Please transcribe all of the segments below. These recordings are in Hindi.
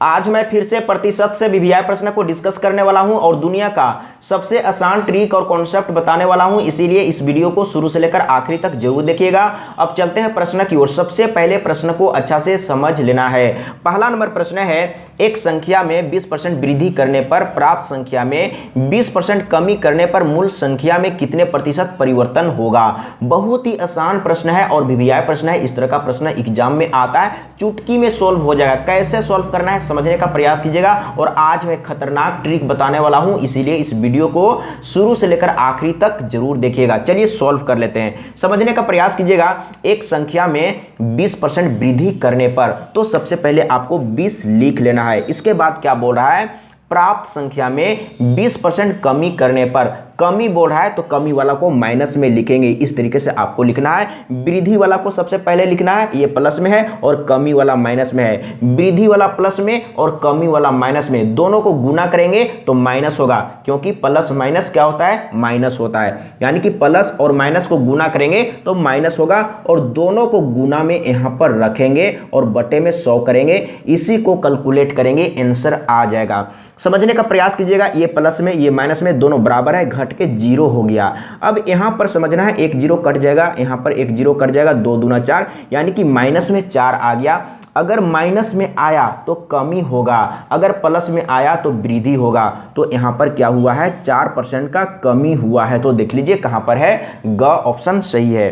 आज मैं फिर से प्रतिशत से वीवीआई प्रश्न को डिस्कस करने वाला हूं और दुनिया का सबसे आसान ट्रिक और कॉन्सेप्ट बताने वाला हूं, इसीलिए इस वीडियो को शुरू से लेकर आखिरी तक जरूर देखिएगा। अब चलते हैं प्रश्न की ओर। सबसे पहले प्रश्न को अच्छा से समझ लेना है। पहला नंबर प्रश्न है, एक संख्या में 20% वृद्धि करने पर प्राप्त संख्या में 20% कमी करने पर मूल संख्या में कितने प्रतिशत परिवर्तन होगा। बहुत ही आसान प्रश्न है और वीवीआई प्रश्न है। इस तरह का प्रश्न एग्जाम में आता है, चुटकी में सोल्व हो जाएगा। कैसे सोल्व करना है समझने का प्रयास कीजिएगा और आज मैं खतरनाक ट्रिक बताने वाला हूं, इसीलिए इस वीडियो को शुरू से लेकर आखिरी तक जरूर देखिएगा। चलिए सॉल्व कर लेते हैं, समझने का प्रयास कीजिएगा। एक संख्या में 20% वृद्धि करने पर, तो सबसे पहले आपको 20 लिख लेना है। इसके बाद क्या बोल रहा है, प्राप्त संख्या में 20% कमी करने पर, कमी बोल रहा है तो कमी वाला को माइनस में लिखेंगे। इस तरीके से आपको लिखना है। वृद्धि वाला को सबसे पहले लिखना है, ये प्लस में है और कमी वाला माइनस में है। वृद्धि वाला प्लस में और कमी वाला माइनस में, दोनों को गुना करेंगे तो माइनस होगा, क्योंकि प्लस माइनस क्या होता है, माइनस होता है। यानी कि प्लस और माइनस को गुना करेंगे तो माइनस होगा और दोनों को गुना में यहां पर रखेंगे और बटे में 100 करेंगे। इसी को कैलकुलेट करेंगे, आंसर आ जाएगा। समझने का प्रयास कीजिएगा। ये प्लस में ये माइनस में दोनों बराबर है, घट के 0 हो गया। अब यहां पर समझना है, एक 0 कट जाएगा, यहां पर एक 0 कट जाएगा, 2 दूना 4, यानी कि माइनस में 4 आ गया। अगर माइनस में आया तो कमी होगा, अगर प्लस में आया तो वृद्धि होगा। तो यहां पर क्या हुआ है, 4% का कमी हुआ है। तो देख लीजिए कहां पर है, ग ऑप्शन सही है।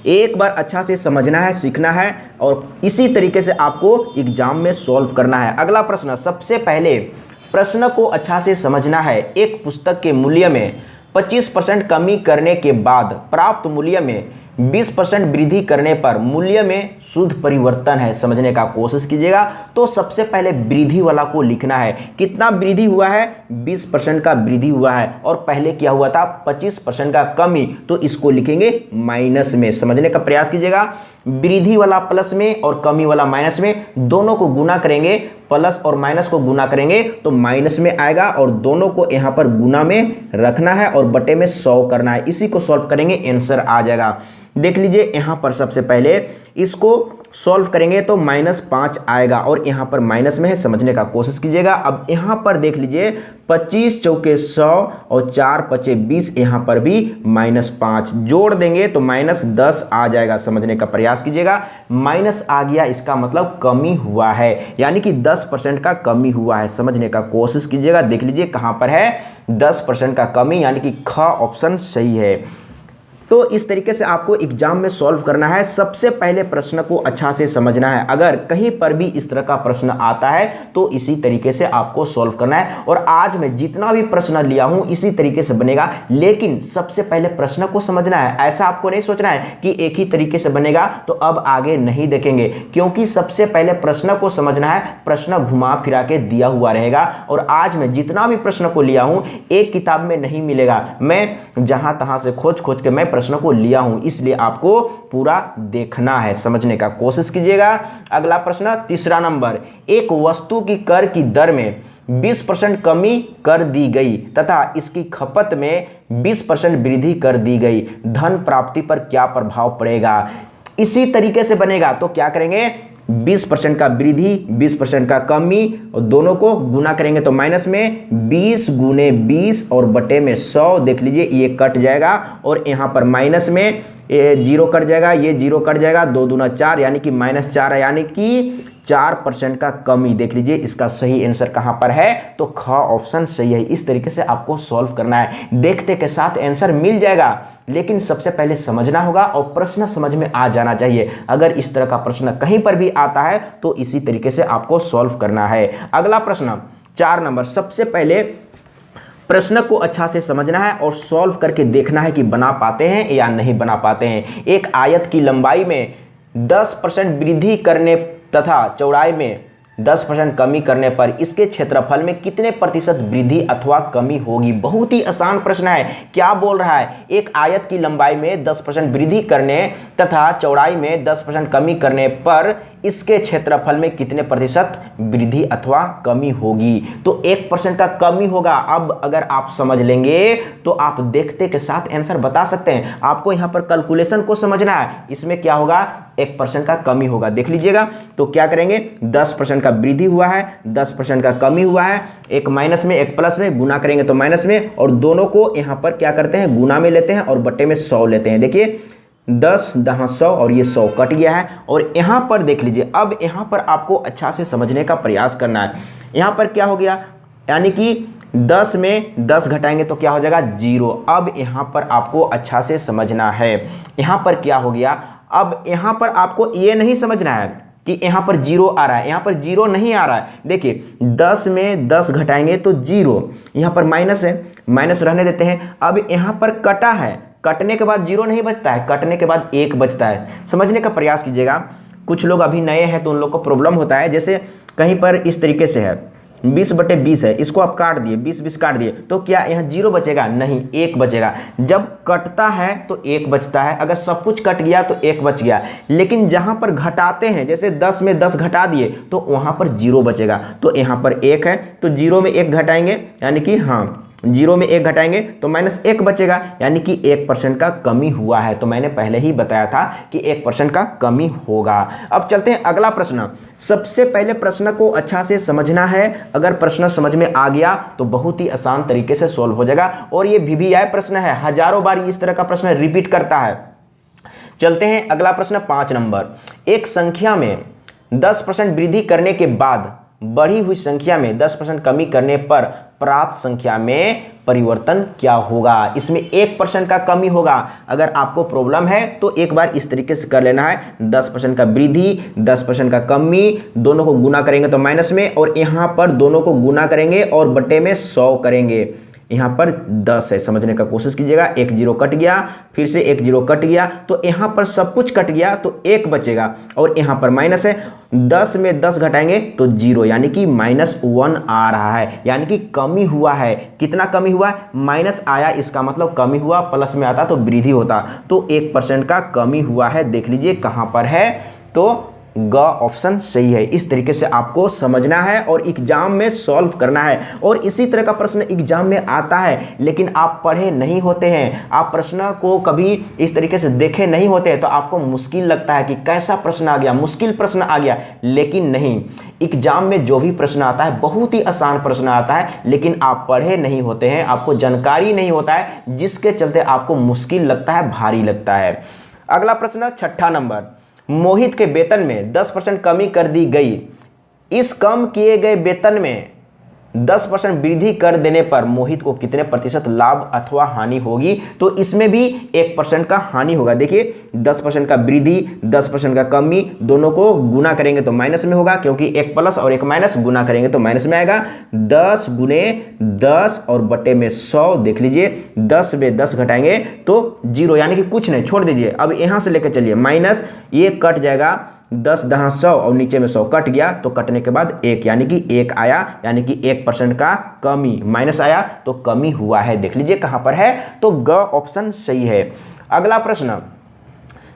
एक बार अच्छा से समझना है, सीखना है और इसी तरीके से आपको एग्जाम में सॉल्व करना है। अगला प्रश्न, सबसे पहले प्रश्न को अच्छा से समझना है। एक पुस्तक के मूल्य में 25% कमी करने के बाद प्राप्त मूल्य में 20% वृद्धि करने पर मूल्य में शुद्ध परिवर्तन है, समझने का कोशिश कीजिएगा। तो सबसे पहले वृद्धि वाला को लिखना है। कितना वृद्धि हुआ है, 20% का वृद्धि हुआ है और पहले क्या हुआ था, 25% का कमी, तो इसको लिखेंगे माइनस में। समझने का प्रयास कीजिएगा। वृद्धि वाला प्लस में और कमी वाला माइनस में, दोनों को गुना करेंगे, प्लस और माइनस को गुना करेंगे तो माइनस में आएगा और दोनों को यहां पर गुना में रखना है और बटे में 100 करना है। इसी को सॉल्व करेंगे, आंसर आ जाएगा। देख लीजिए यहां पर सबसे पहले इसको सॉल्व करेंगे तो -5 आएगा और यहां पर माइनस में है, समझने का कोशिश कीजिएगा। अब यहां पर देख लीजिए 25 चौके 100 और 4 पचे 20, यहां पर भी -5 जोड़ देंगे तो -10 आ जाएगा। समझने का प्रयास कीजिएगा। माइनस आ गया, इसका मतलब कमी हुआ है, यानी कि 10% का कमी हुआ है। समझने का कोशिश कीजिएगा। देख लीजिए कहां पर है, 10% का कमी, यानी कि ख ऑप्शन सही है। तो इस तरीके से आपको एग्जाम में सॉल्व करना है। सबसे पहले प्रश्न को अच्छा से समझना है। अगर कहीं पर भी इस तरह का प्रश्न आता है तो इसी तरीके से आपको सॉल्व करना है। और आज मैं जितना भी प्रश्न लिया हूं इसी तरीके से बनेगा, लेकिन सबसे पहले प्रश्न को समझना है। ऐसा आपको नहीं सोचना है कि एक ही तरीके से बनेगा तो अब आगे नहीं देखेंगे, क्योंकि सबसे पहले प्रश्न को समझना है। प्रश्न घुमा फिरा के दिया हुआ रहेगा और आज मैं जितना भी प्रश्न को लिया हूं एक किताब में नहीं मिलेगा, मैं जहां तहां से खोज खोज के मैं प्रश्न को लिया हूं, इसलिए आपको पूरा देखना है। समझने का कोशिश कीजिएगा। अगला प्रश्न, तीसरा नंबर, एक वस्तु की कर की दर में 20% कमी कर दी गई तथा इसकी खपत में 20% वृद्धि कर दी गई, धन प्राप्ति पर क्या प्रभाव पड़ेगा। इसी तरीके से बनेगा तो क्या करेंगे, 20% का वृद्धि 20% का कमी और दोनों को गुना करेंगे तो माइनस में 20 गुने 20 और बटे में 100। देख लीजिए ये कट जाएगा और यहाँ पर माइनस में 0 कट जाएगा, ये 0 कट जाएगा, 2 दूना 4, यानी कि -4 है, यानी कि 4% का कमी। देख लीजिए इसका सही आंसर कहां पर है, तो ख ऑप्शन सही है। इस तरीके से आपको सॉल्व करना है। देखते के साथ आंसर मिल जाएगा, लेकिन सबसे पहले समझना होगा और प्रश्न समझ में आ जाना चाहिए। अगर इस तरह का प्रश्न कहीं पर भी आता है तो इसी तरीके से आपको सॉल्व करना है। अगला प्रश्न 4 नंबर, सबसे पहले प्रश्न को अच्छा से समझना है और सॉल्व करके देखना है कि बना पाते हैं या नहीं बना पाते हैं। एक आयत की लंबाई में 10% वृद्धि करने तथा चौड़ाई में 10% कमी करने पर इसके क्षेत्रफल में कितने प्रतिशत वृद्धि अथवा कमी होगी। बहुत ही आसान प्रश्न है। क्या बोल रहा है, एक आयत की लंबाई में 10% वृद्धि करने तथा चौड़ाई में 10% कमी करने पर इसके क्षेत्रफल में कितने प्रतिशत वृद्धि अथवा कमी होगी। तो 1% का कमी होगा। अब अगर आप समझ लेंगे तो आप देखते के साथ आंसर बता सकते हैं। आपको यहां पर कैलकुलेशन को समझना है। इसमें क्या होगा, 1% का कमी होगा। देख लीजिएगा, तो क्या करेंगे, 10% का वृद्धि हुआ है, 10% का कमी हुआ है, एक माइनस में एक प्लस में, गुना करेंगे तो माइनस में, और दोनों को यहाँ पर क्या करते हैं, गुना में लेते हैं और बट्टे में 100 लेते हैं। देखिए 10 दहाँ 100 और ये 100 कट गया है। और यहाँ पर देख लीजिए, अब यहाँ पर आपको अच्छा से समझने का प्रयास करना है। यहाँ पर क्या हो गया, यानी कि 10 में 10 घटाएंगे तो क्या हो जाएगा, 0। अब यहाँ पर आपको अच्छा से समझना है, यहाँ पर क्या हो गया, अब यहाँ पर आपको ये नहीं समझना है कि यहाँ पर 0 आ रहा है, यहाँ पर 0 नहीं आ रहा है। देखिए 10 में 10 घटाएंगे तो 0, यहाँ पर माइनस है, माइनस रहने देते हैं। अब यहाँ पर कटा है, कटने के बाद 0 नहीं बचता है, कटने के बाद 1 बचता है। समझने का प्रयास कीजिएगा, कुछ लोग अभी नए हैं तो उन लोग को प्रॉब्लम होता है। जैसे कहीं पर इस तरीके से है, 20/20 है, इसको आप काट दिए, 20 काट दिए, तो क्या यहाँ 0 बचेगा, नहीं, 1 बचेगा। जब कटता है तो 1 बचता है, अगर सब कुछ कट गया तो 1 बच गया। लेकिन जहाँ पर घटाते हैं, जैसे 10 में 10 घटा दिए तो वहाँ पर 0 बचेगा। तो यहाँ पर 1 है तो 0 में 1 घटाएंगे, यानी कि हाँ 0 में 1 घटाएंगे तो -1 बचेगा, यानी कि 1% का कमी हुआ है। तो मैंने पहले ही बताया था कि 1% का कमी होगा। अब चलते हैं अगला प्रश्न। सबसे पहले प्रश्न को अच्छा से समझना है, अगर प्रश्न समझ में आ गया तो बहुत ही आसान तरीके से सॉल्व हो जाएगा। और ये VVI प्रश्न है, हजारों बार इस तरह का प्रश्न रिपीट करता है। चलते हैं अगला प्रश्न 5 नंबर। एक संख्या में 10% वृद्धि करने के बाद बढ़ी हुई संख्या में 10% कमी करने पर प्राप्त संख्या में परिवर्तन क्या होगा। इसमें 1% का कमी होगा। अगर आपको प्रॉब्लम है तो एक बार इस तरीके से कर लेना है, 10% का वृद्धि 10% का कमी, दोनों को गुना करेंगे तो माइनस में, और यहाँ पर दोनों को गुना करेंगे और बट्टे में 100 करेंगे। यहाँ पर 10 है, समझने का कोशिश कीजिएगा। 1 0 कट गया, फिर से 1 0 कट गया, तो यहाँ पर सब कुछ कट गया तो 1 बचेगा। और यहाँ पर माइनस है, 10 में 10 घटाएंगे तो 0, यानी कि -1 आ रहा है, यानी कि कमी हुआ है। कितना कमी हुआ है, माइनस आया, इसका मतलब कमी हुआ, प्लस में आता तो वृद्धि होता। तो 1% का कमी हुआ है। देख लीजिए कहाँ पर है, तो ग ऑप्शन सही है। इस तरीके से आपको समझना है और एग्जाम में सॉल्व करना है। और इसी तरह का प्रश्न एग्जाम में आता है, लेकिन आप पढ़े नहीं होते हैं, आप प्रश्न को कभी इस तरीके से देखे नहीं होते हैं, तो आपको मुश्किल लगता है कि कैसा प्रश्न आ गया, मुश्किल प्रश्न आ गया। लेकिन नहीं, एग्जाम में जो भी प्रश्न आता है बहुत ही आसान प्रश्न आता है, लेकिन आप पढ़े नहीं होते हैं, आपको जानकारी नहीं होता है, जिसके चलते आपको मुश्किल लगता है, भारी लगता है। अगला प्रश्न 6 नंबर। मोहित के वेतन में 10% कमी कर दी गई। इस कम किए गए वेतन में 10% वृद्धि कर देने पर मोहित को कितने प्रतिशत लाभ अथवा हानि होगी। तो इसमें भी 1% का हानि होगा। देखिए 10% का वृद्धि 10% का कमी, दोनों को गुना करेंगे तो माइनस में होगा, क्योंकि एक प्लस और एक माइनस, गुना करेंगे तो माइनस में आएगा। 10 गुने 10 और बटे में 100। देख लीजिए 10 में 10 घटाएंगे तो 0, यानी कि कुछ नहीं, छोड़ दीजिए। अब यहाँ से लेकर चलिए, माइनस ये कट जाएगा, 10 दहाँ 100 और नीचे में 100 कट गया, तो कटने के बाद 1, यानी कि 1 आया, यानी कि 1% का कमी, माइनस आया तो कमी हुआ है। देख लीजिए कहां पर है, तो ग ऑप्शन सही है। अगला प्रश्न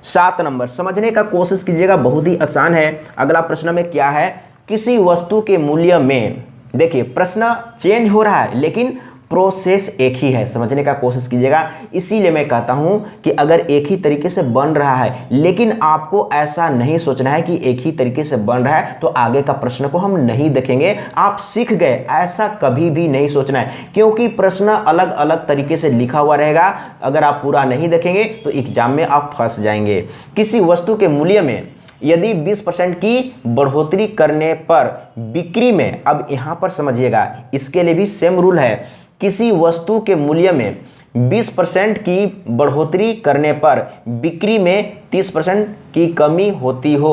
7 नंबर, समझने का कोशिश कीजिएगा, बहुत ही आसान है। अगला प्रश्न में क्या है, किसी वस्तु के मूल्य में, देखिए प्रश्न चेंज हो रहा है लेकिन प्रोसेस एक ही है, समझने का कोशिश कीजिएगा। इसीलिए मैं कहता हूं कि अगर एक ही तरीके से बन रहा है, लेकिन आपको ऐसा नहीं सोचना है कि एक ही तरीके से बन रहा है तो आगे का प्रश्न को हम नहीं देखेंगे, आप सीख गए, ऐसा कभी भी नहीं सोचना है, क्योंकि प्रश्न अलग अलग तरीके से लिखा हुआ रहेगा। अगर आप पूरा नहीं देखेंगे तो एग्जाम में आप फंस जाएंगे। किसी वस्तु के मूल्य में यदि 20% की बढ़ोतरी करने पर बिक्री में, अब यहां पर समझिएगा, इसके लिए भी सेम रूल है। किसी वस्तु के मूल्य में 20% की बढ़ोतरी करने पर बिक्री में 30% की कमी होती हो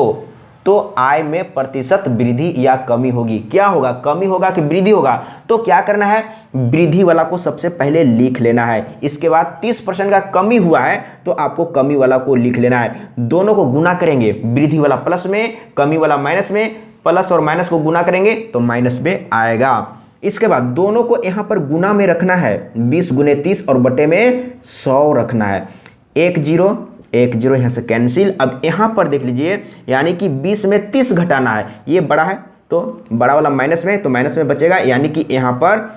तो आय में प्रतिशत वृद्धि या कमी होगी। क्या होगा, कमी होगा कि वृद्धि होगा? तो क्या करना है, वृद्धि वाला को सबसे पहले लिख लेना है। इसके बाद 30% का कमी हुआ है तो आपको कमी वाला को लिख लेना है। दोनों को गुना करेंगे, वृद्धि वाला प्लस में, कमी वाला माइनस में, प्लस और माइनस को गुना करेंगे तो माइनस में आएगा। इसके बाद दोनों को यहां पर गुना में रखना है, 20 गुने 30 और बटे में 100 रखना है। 1 0 1 0 यहां से कैंसिल। अब यहां पर देख लीजिए, यानी कि 20 में 30 घटाना है, ये बड़ा है तो बड़ा वाला माइनस में, तो माइनस में बचेगा, यानी कि यहां पर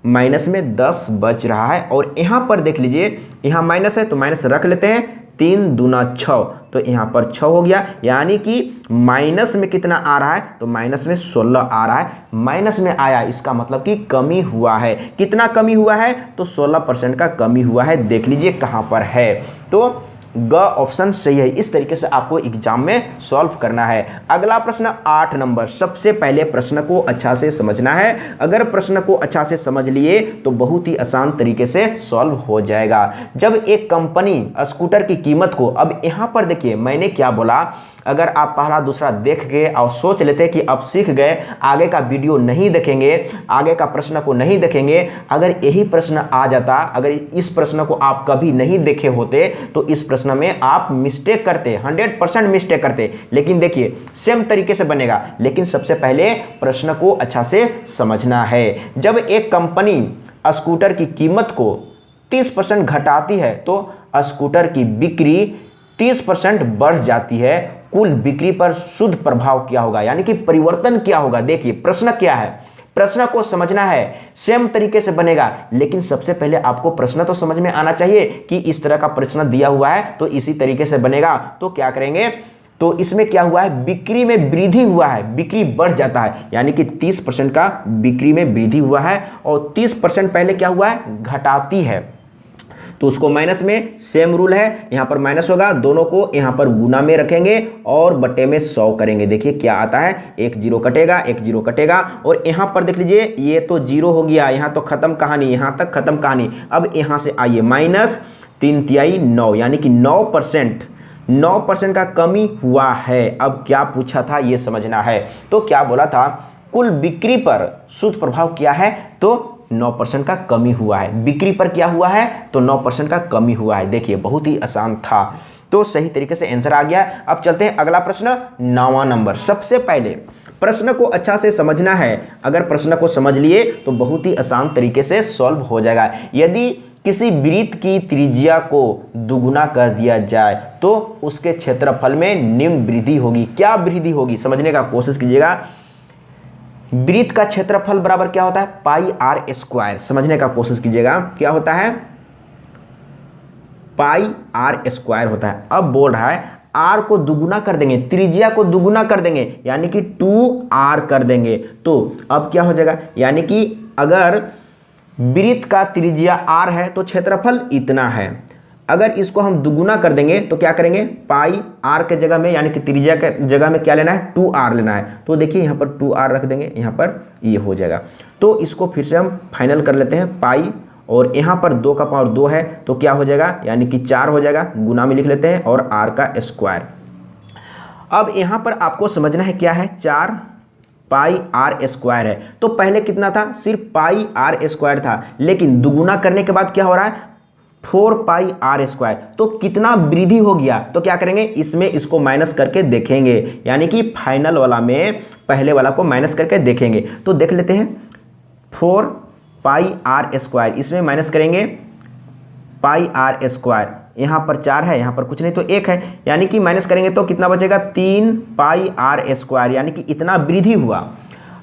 माइनस में 10 बच रहा है। और यहां पर देख लीजिए, यहां माइनस है तो माइनस रख लेते हैं, 3 दूना 6, तो यहाँ पर 6 हो गया, यानी कि माइनस में कितना आ रहा है, तो माइनस में 16 आ रहा है। माइनस में आया इसका मतलब कि कमी हुआ है। कितना कमी हुआ है, तो 16% का कमी हुआ है। देख लीजिए कहाँ पर है, तो ग ऑप्शन सही है। इस तरीके से आपको एग्जाम में सॉल्व करना है। अगला प्रश्न 8 नंबर। सबसे पहले प्रश्न को अच्छा से समझना है। अगर प्रश्न को अच्छा से समझ लिए तो बहुत ही आसान तरीके से सॉल्व हो जाएगा। जब एक कंपनी स्कूटर की कीमत को, अब यहाँ पर देखिए मैंने क्या बोला, अगर आप पहला दूसरा देख के और सोच लेते कि अब सीख गए, आगे का वीडियो नहीं देखेंगे, आगे का प्रश्न को नहीं देखेंगे, अगर यही प्रश्न आ जाता, अगर इस प्रश्न को आप कभी नहीं देखे होते तो इस प्रश्न में आप मिस्टेक करते, 100% मिस्टेक करते। लेकिन देखिए सेम तरीके से बनेगा, लेकिन सबसे पहले प्रश्न को अच्छा से समझना है। जब एक कंपनी स्कूटर की कीमत को 30% घटाती है तो स्कूटर की बिक्री 30% बढ़ जाती है। कुल बिक्री पर शुद्ध प्रभाव क्या होगा, यानी कि परिवर्तन क्या होगा। देखिए प्रश्न क्या है, प्रश्न को समझना है। सेम तरीके से बनेगा, लेकिन सबसे पहले आपको प्रश्न तो समझ में आना चाहिए कि इस तरह का प्रश्न दिया हुआ है तो इसी तरीके से बनेगा। तो क्या करेंगे, तो इसमें क्या हुआ है, बिक्री में वृद्धि हुआ है, बिक्री बढ़ जाता है, यानी कि 30% का बिक्री में वृद्धि हुआ है और 30% पहले क्या हुआ है, घटाती है, तो उसको माइनस में। सेम रूल है, यहाँ पर माइनस होगा, दोनों को यहाँ पर गुना में रखेंगे और बटे में 100 करेंगे। देखिए क्या आता है, एक जीरो कटेगा, एक जीरो कटेगा, और यहाँ पर देख लीजिए ये तो जीरो हो गया, यहाँ तो खत्म कहानी, यहाँ तक खत्म कहानी। अब यहाँ से आइए, माइनस 3 तिहाई 9, यानी कि 9% का कमी हुआ है। अब क्या पूछा था ये समझना है। तो क्या बोला था, कुल बिक्री पर शुद्ध प्रभाव क्या है, तो 9% का कमी हुआ है। बिक्री पर क्या हुआ है, तो 9% का कमी हुआ है। देखिए बहुत ही आसान था, तो सही तरीके से आंसर आ गया। अब चलते हैं अगला प्रश्न 9वां नंबर। सबसे पहले प्रश्न को अच्छा से समझना है। अगर प्रश्न को समझ लिए तो बहुत ही आसान तरीके से सॉल्व हो जाएगा। यदि किसी वृत्त की त्रिज्या को दुगुना कर दिया जाए तो उसके क्षेत्रफल में निम्न वृद्धि होगी। क्या वृद्धि होगी, समझने का कोशिश कीजिएगा। वृत्त का क्षेत्रफल बराबर क्या होता है, पाई आर स्क्वायर। समझने का कोशिश कीजिएगा, क्या होता है, पाई आर स्क्वायर होता है। अब बोल रहा है आर को दुगुना कर देंगे, त्रिज्या को दुगुना कर देंगे, यानी कि 2r कर देंगे। तो अब क्या हो जाएगा, यानी कि अगर वृत्त का त्रिज्या r है तो क्षेत्रफल इतना है। अगर इसको हम दुगुना कर देंगे तो क्या करेंगे, पाई आर के जगह में, यानी कि त्रिज्या के जगह में क्या लेना है, 2r लेना है। तो देखिए यहाँ पर 2r रख देंगे, यहाँ पर ये हो जाएगा। तो इसको फिर से हम फाइनल कर लेते हैं, पाई और यहाँ पर 2 का पावर 2 है तो क्या हो जाएगा, यानी कि 4 हो जाएगा, गुना में लिख लेते हैं, और r का स्क्वायर। अब यहाँ पर आपको समझना है क्या है, 4 पाई आर स्क्वायर है। तो पहले कितना था, सिर्फ पाई आर स्क्वायर था, लेकिन दुगुना करने के बाद क्या हो रहा है, 4 पाई आर स्क्वायर। तो कितना वृद्धि हो गया, तो क्या करेंगे, इसमें इसको माइनस करके देखेंगे, यानी कि फाइनल वाला में पहले वाला को माइनस करके देखेंगे। तो देख लेते हैं, 4 पाई आर स्क्वायर, इसमें माइनस करेंगे पाई आर स्क्वायर, यहाँ पर 4 है, यहाँ पर कुछ नहीं तो 1 है, यानी कि माइनस करेंगे तो कितना बचेगा, 3 पाई आर स्क्वायर, यानी कि इतना वृद्धि हुआ।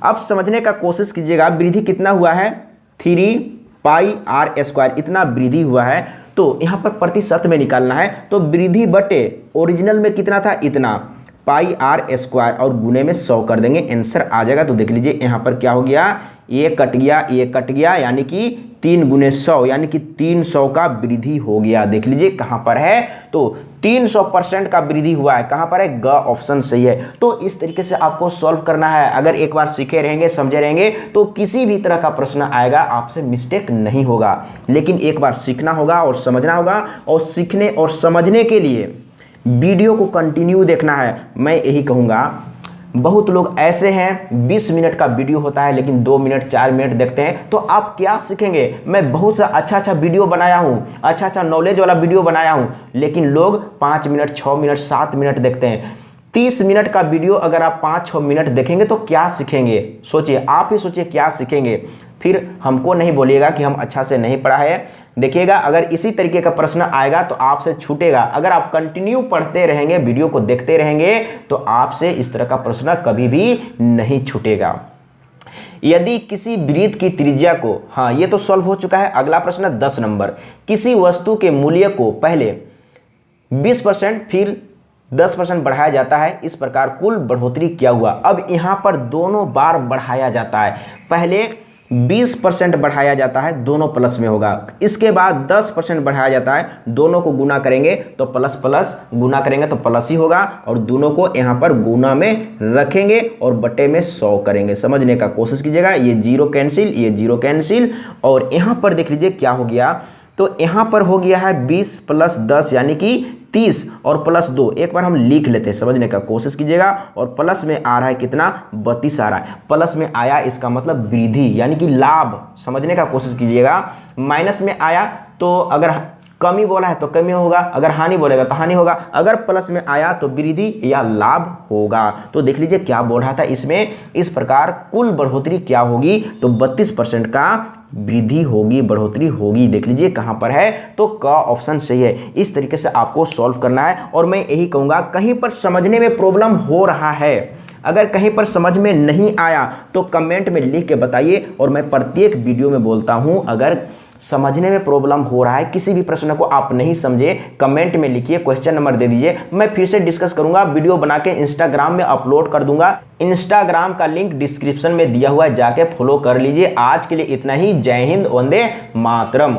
अब समझने का कोशिश कीजिएगा, वृद्धि कितना हुआ है, 3 पाई आर स्क्वायर, इतना वृद्धि हुआ है। तो यहाँ पर प्रतिशत में निकालना है, तो वृद्धि बटे ओरिजिनल में कितना था, इतना पाई आर स्क्वायर, और गुने में 100 कर देंगे, आंसर आ जाएगा। तो देख लीजिए यहाँ पर क्या हो गया, ये कट गया, ये कट गया, यानी कि 3 गुने 100, यानी कि 300 का वृद्धि हो गया। देख लीजिए कहाँ पर है, तो 300% का वृद्धि हुआ है। कहाँ पर है, ग ऑप्शन सही है। तो इस तरीके से आपको सॉल्व करना है। अगर एक बार सीखे रहेंगे, समझे रहेंगे, तो किसी भी तरह का प्रश्न आएगा आपसे मिस्टेक नहीं होगा। लेकिन एक बार सीखना होगा और समझना होगा, और सीखने और समझने के लिए वीडियो को कंटिन्यू देखना है। मैं यही कहूँगा, बहुत लोग ऐसे हैं 20 मिनट का वीडियो होता है लेकिन 2 मिनट 4 मिनट देखते हैं, तो आप क्या सीखेंगे। मैं बहुत सा अच्छा वीडियो बनाया हूँ, अच्छा नॉलेज वाला वीडियो बनाया हूँ, लेकिन लोग 5 मिनट 6 मिनट 7 मिनट देखते हैं। 30 मिनट का वीडियो अगर आप 5-6 मिनट देखेंगे तो क्या सीखेंगे, सोचिए, आप ही सोचिए क्या सीखेंगे। फिर हमको नहीं बोलिएगा कि हम अच्छा से नहीं पढ़ा है। देखिएगा, अगर इसी तरीके का प्रश्न आएगा तो आपसे छूटेगा। अगर आप कंटिन्यू पढ़ते रहेंगे, वीडियो को देखते रहेंगे, तो आपसे इस तरह का प्रश्न कभी भी नहीं छूटेगा। यदि किसी वृत्त की त्रिज्या को, हाँ ये तो सॉल्व हो चुका है। अगला प्रश्न 10 नंबर। किसी वस्तु के मूल्य को पहले 20%, फिर 10% बढ़ाया जाता है, इस प्रकार कुल बढ़ोतरी क्या हुआ। अब यहाँ पर दोनों बार बढ़ाया जाता है, पहले 20% बढ़ाया जाता है, दोनों प्लस में होगा, इसके बाद 10% बढ़ाया जाता है, दोनों को गुना करेंगे तो प्लस प्लस गुना करेंगे तो प्लस ही होगा, और दोनों को यहाँ पर गुना में रखेंगे और बटे में 100 करेंगे। समझने का कोशिश कीजिएगा, ये जीरो कैंसिल, ये जीरो कैंसिल, और यहाँ पर देख लीजिए क्या हो गया, तो यहाँ पर हो गया है 20 + 10 यानी कि 30 और प्लस 2, एक बार हम लिख लेते हैं, समझने का कोशिश कीजिएगा। और प्लस में आ रहा है कितना, 32 आ रहा है, प्लस में आया इसका मतलब वृद्धि यानी कि लाभ, समझने का कोशिश कीजिएगा। माइनस में आया तो अगर कमी बोला है तो कमी होगा, अगर हानि बोलेगा तो हानि होगा, अगर प्लस में आया तो वृद्धि या लाभ होगा। तो देख लीजिए क्या बोल रहा था इसमें, इस प्रकार कुल बढ़ोतरी क्या होगी, तो 32% का वृद्धि होगी, बढ़ोतरी होगी। देख लीजिए कहां पर है, तो का ऑप्शन सही है। इस तरीके से आपको सॉल्व करना है, और मैं यही कहूंगा कहीं पर समझने में प्रॉब्लम हो रहा है, अगर कहीं पर समझ में नहीं आया तो कमेंट में लिख के बताइए, और मैं प्रत्येक वीडियो में बोलता हूं अगर समझने में प्रॉब्लम हो रहा है, किसी भी प्रश्न को आप नहीं समझे, कमेंट में लिखिए, क्वेश्चन नंबर दे दीजिए, मैं फिर से डिस्कस करूंगा, वीडियो बना के इंस्टाग्राम में अपलोड कर दूंगा। इंस्टाग्राम का लिंक डिस्क्रिप्शन में दिया हुआ है, जाके फॉलो कर लीजिए। आज के लिए इतना ही, जय हिंद, वंदे मातरम।